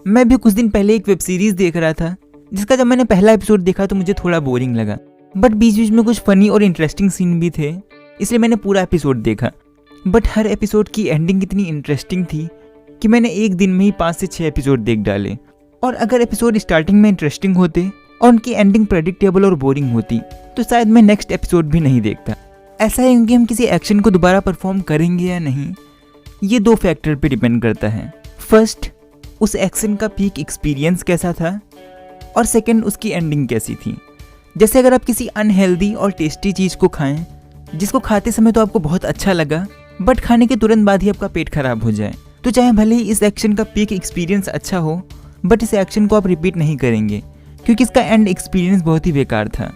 मैं भी कुछ दिन पहले एक वेब सीरीज देख रहा था जिसका जब मैंने पहला एपिसोड देखा तो मुझे थोड़ा बोरिंग लगा, बट बीच बीच में कुछ फनी और इंटरेस्टिंग सीन भी थे, इसलिए मैंने पूरा एपिसोड देखा। बट हर एपिसोड की एंडिंग इतनी इंटरेस्टिंग थी कि मैंने एक दिन में ही 5 से 6 एपिसोड देख डाले। और अगर एपिसोड स्टार्टिंग में इंटरेस्टिंग होते और उनकी एंडिंग प्रेडिक्टेबल और बोरिंग होती तो शायद मैं नेक्स्ट एपिसोड भी नहीं देखता। ऐसा है क्योंकि हम किसी एक्शन को दोबारा परफॉर्म करेंगे या नहीं, ये 2 फैक्टर पे डिपेंड करता है। फर्स्ट, उस एक्शन का पीक एक्सपीरियंस कैसा था, और सेकंड, उसकी एंडिंग कैसी थी। जैसे अगर आप किसी अनहेल्दी और टेस्टी चीज़ को खाएं जिसको खाते समय तो आपको बहुत अच्छा लगा, बट खाने के तुरंत बाद ही आपका पेट खराब हो जाए, तो चाहे भले ही इस एक्शन का पीक एक्सपीरियंस अच्छा हो, बट इस एक्शन को आप रिपीट नहीं करेंगे क्योंकि इसका एंड एक्सपीरियंस बहुत ही बेकार था।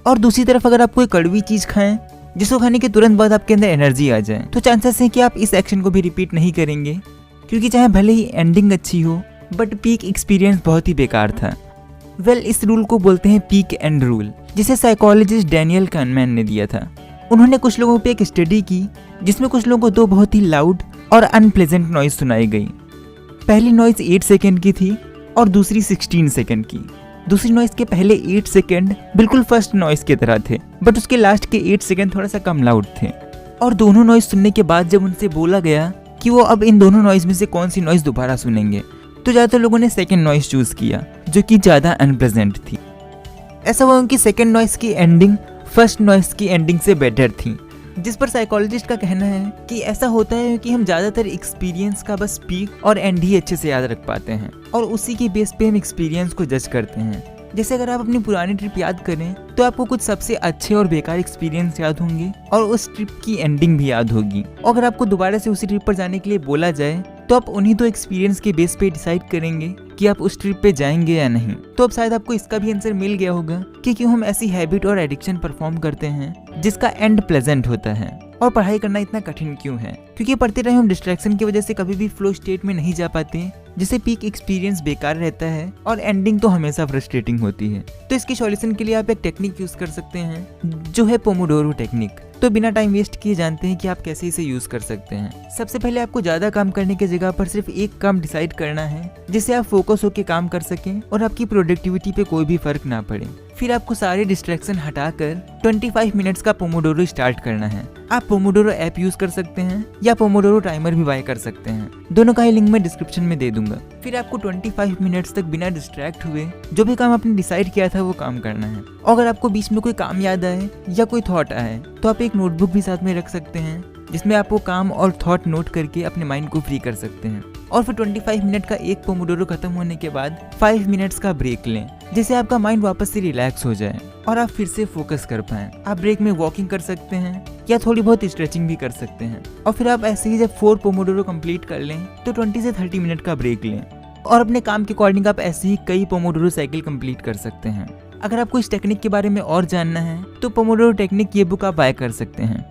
और दूसरी तरफ अगर आप कोई कड़वी चीज़ खाएं जिसको खाने के तुरंत बाद आपके अंदर एनर्जी आ जाए, तो चांसेस हैं कि आप इस एक्शन को भी रिपीट नहीं करेंगे क्योंकि चाहे भले ही एंडिंग अच्छी हो बट पीक एक्सपीरियंस बहुत ही बेकार था। इस रूल को बोलते हैं पीक एंड रूल, जिसे साइकोलॉजिस्ट डैनियल kahneman ने दिया था। उन्होंने कुछ लोगों पे एक स्टडी की जिसमें कुछ लोगों को 2 बहुत ही लाउड और अनप्लेजेंट नॉइज सुनाई गई। पहली नॉइज 8 सेकेंड की थी और दूसरी 16 सेकेंड की। दूसरी नॉइज के पहले 8 सेकेंड बिल्कुल फर्स्ट नॉइज की तरह थे, बट उसके लास्ट के 8 सेकेंड थोड़ा सा कम लाउड थे। और दोनों नॉइज सुनने के बाद जब उनसे बोला गया कि वो अब इन दोनों नॉइज में से कौन सी नॉइज दोबारा सुनेंगे, तो ज़्यादातर लोगों ने सेकेंड नॉइज चूज किया जो कि ज़्यादा अनप्लेजेंट थी। ऐसा हुआ कि सेकेंड नॉइज की एंडिंग फर्स्ट नॉइज की एंडिंग से बेटर थी, जिस पर साइकोलॉजिस्ट का कहना है कि ऐसा होता है कि हम ज़्यादातर एक्सपीरियंस का बस पीक और एंड ही अच्छे से याद रख पाते हैं और उसी के बेस पे हम एक्सपीरियंस को जज करते हैं। जैसे अगर आप अपनी पुरानी ट्रिप याद करें तो आपको कुछ सबसे अच्छे और बेकार एक्सपीरियंस याद होंगे और उस ट्रिप की एंडिंग भी याद होगी। और अगर आपको दोबारा से उसी ट्रिप पर जाने के लिए बोला जाए तो आप उन्हीं 2 एक्सपीरियंस के बेस पे डिसाइड करेंगे कि आप उस ट्रिप पे जाएंगे या नहीं। तो अब शायद आपको इसका भी आंसर मिल गया होगा कि क्यों हम ऐसी हैबिट और एडिक्शन परफॉर्म करते हैं जिसका एंड प्लेजेंट होता है। और पढ़ाई करना इतना कठिन क्यों है? क्योंकि पढ़ते रहे हम डिस्ट्रैक्शन की वजह से कभी भी फ्लो स्टेट में नहीं जा पाते, जिससे पीक एक्सपीरियंस बेकार रहता है और एंडिंग तो हमेशा फ्रस्ट्रेटिंग होती है। तो इसके सॉल्यूशन के लिए आप एक टेक्निक यूज कर सकते हैं जो है पोमोडोरो टेक्निक। तो बिना टाइम वेस्ट किए जानते हैं कि आप कैसे इसे यूज कर सकते हैं। सबसे पहले आपको ज्यादा काम करने की जगह पर सिर्फ एक काम डिसाइड करना है जिससे आप फोकस होकर काम कर सकें और आपकी प्रोडक्टिविटी पे कोई भी फर्क ना पड़े। फिर आपको सारे डिस्ट्रैक्शन हटाकर 25 मिनट्स का पोमोडोरो स्टार्ट करना है। आप पोमोडोरो ऐप यूज कर सकते हैं या पोमोडोरो टाइमर भी बाय कर सकते हैं, दोनों का ही लिंक मैं डिस्क्रिप्शन में दे दूंगा। फिर आपको 25 मिनट्स तक बिना डिस्ट्रैक्ट हुए जो भी काम आपने डिसाइड किया था वो काम करना है। और अगर आपको बीच में कोई काम याद आए या कोई थॉट आए तो आप एक नोटबुक भी साथ में रख सकते हैं जिसमें आप वो काम और थॉट नोट करके अपने माइंड को फ्री कर सकते हैं। और फिर 25 मिनट का एक पोमोडोरो खत्म होने के बाद 5 मिनट्स का ब्रेक लें जिससे आपका माइंड वापस से रिलैक्स हो जाए और आप फिर से फोकस कर पाएं। आप ब्रेक में वॉकिंग कर सकते हैं या थोड़ी बहुत स्ट्रेचिंग भी कर सकते हैं। और फिर आप ऐसे ही जब 4 पोमोडोरो कंप्लीट कर लें तो 20 से 30 मिनट का ब्रेक लें और अपने काम के अकॉर्डिंग आप ऐसे ही कई पोमोडोरो साइकिल कंप्लीट कर सकते हैं। अगर आपको इस टेक्निक के बारे में और जानना है तो पोमोडोरो टेक्निक ये बुक आप बाय कर सकते हैं।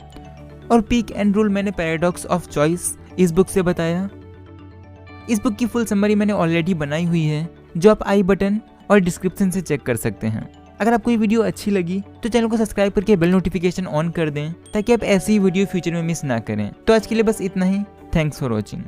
और पीक एंड रूल मैंने पैराडॉक्स ऑफ चॉइस इस बुक से बताया। इस बुक की फुल समरी मैंने ऑलरेडी बनाई हुई है जो आप आई बटन और डिस्क्रिप्शन से चेक कर सकते हैं। अगर आपको ये वीडियो अच्छी लगी तो चैनल को सब्सक्राइब करके बेल नोटिफिकेशन ऑन कर दें ताकि आप ऐसी ही वीडियो फ्यूचर में मिस ना करें। तो आज के लिए बस इतना ही। Thanks for watching.